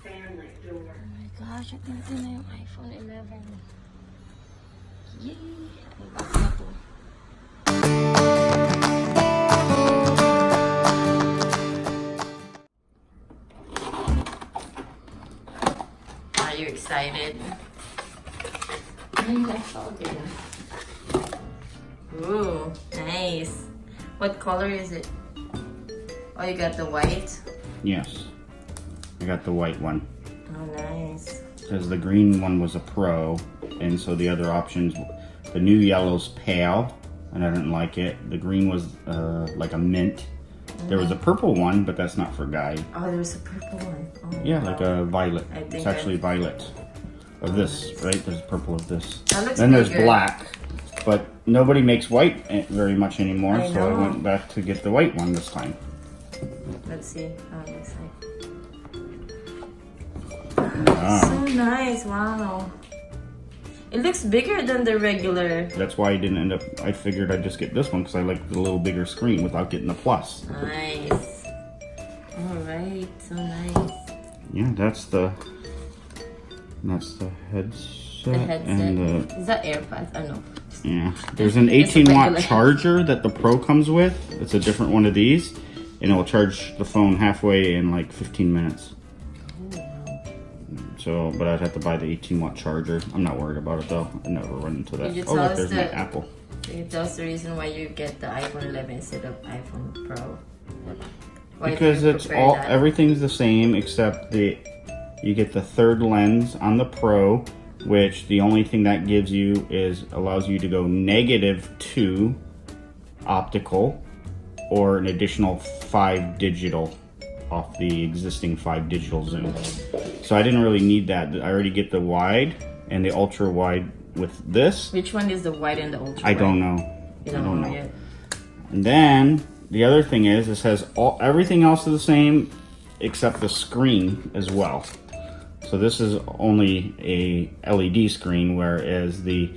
Oh my gosh, at natin na yung iPhone 11. Yay! Ay, bago na to. Are you excited? Ay, that's all good. Ooh, nice. What color is it? Oh, you got the white? Yes. I got the white one. Oh, nice. Because the green one was a Pro, and so the other options, the new yellow's pale, and I didn't like it. The green was like a mint. There was a purple one, but that's not for Guy. Oh, there's a purple one. Oh, Yeah, wow. like a violet. I think It's actually violet of this, nice. right? There's purple of this. That looks Then there's pretty good. black, but nobody makes white very much anymore, I so I know. went back to get the white one this time. Let's see how it looks like. Wow. So nice, wow. It looks bigger than the regular. That's why I didn't end up, I figured I'd just get this one because I like the little bigger screen without getting the plus. Nice. Alright, so nice. Yeah, that's the The headset. headset. And Is that AirPods? I know. yeah, there's an It's a 18-watt regular. charger that the Pro comes with. It's a different one of these, and it will charge the phone halfway in like 15 minutes. So, but I'd have to buy the 18-watt charger. I'm not worried about it though. I never run into that. Could you Oh, tell look, us there's my the- Apple. Can you tell us the reason why you get the iPhone 11 instead of iPhone Pro? Why do Because you it's prefer all that? everything's the same except you get the third lens on the Pro, which the only thing that gives you is allows you to go -2 optical or an additional 5 digital off the existing 5 digital zoom. So I didn't really need that. I already get the wide and the ultra wide with this. Which one is the wide and the ultra I don't wide? know. You I don't don't know know. yet. And then the other thing is this has everything else is the same except the screen as well. So this is only a LED screen, whereas the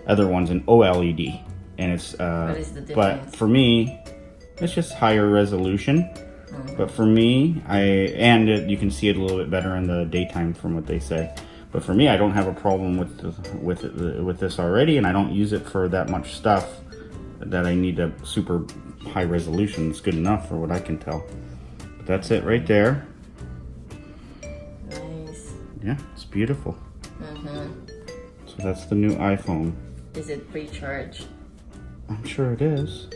other one's an OLED. And it's What is the but difference? for me, it's just higher resolution. But for me, you can see it a little bit better in the daytime from what they say. But for me, I don't have a problem with this already, and I don't use it for that much stuff that I need a super high resolution. It's good enough for what I can tell. But that's it right there. Nice. Yeah, it's beautiful. So that's the new iPhone. Is it pre-charged? I'm sure it is.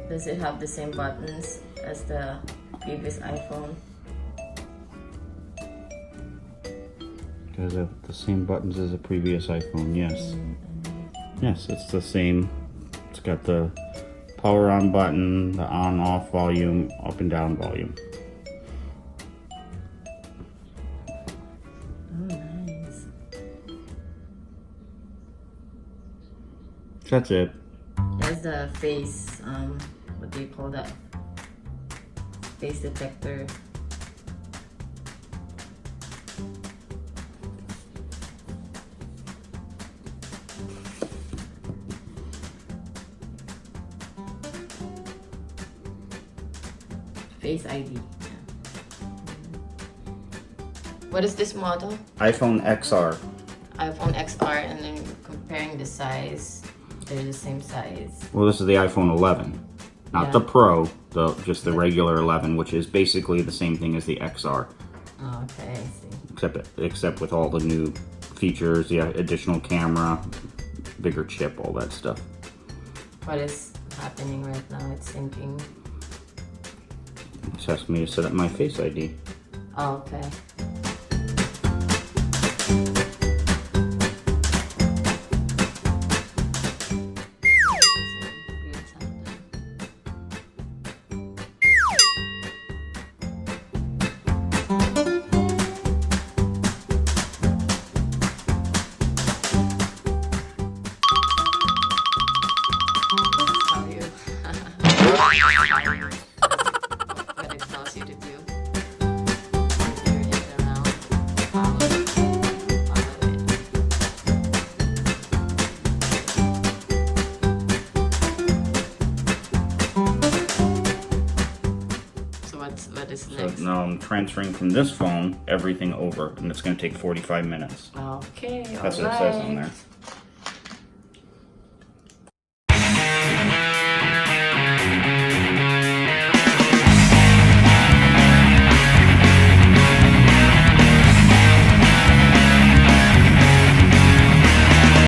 Does it have the same buttons as the previous iPhone? Does it have the same buttons as the previous iPhone? Yes. Yes, it's the same. It's got the power on button, the on off volume, up and down volume. Oh, nice. That's it. There's the face, what do you call that? Face detector. Face ID. Yeah. What is this model? iPhone XR. iPhone XR, and then comparing the size, they're the same size. Well, this is the iPhone 11, not Yeah. the Pro, just the regular 11, which is basically the same thing as the XR, Oh, okay, I see. except with all the new features, the additional camera, bigger chip, all that stuff. What is happening right now? It's syncing. It's asking me to set up my Face ID. Oh, okay. What it tells you to do. is So next? now I'm transferring from this phone everything over, and it's going to take 45 minutes. Okay, That's what it says on there.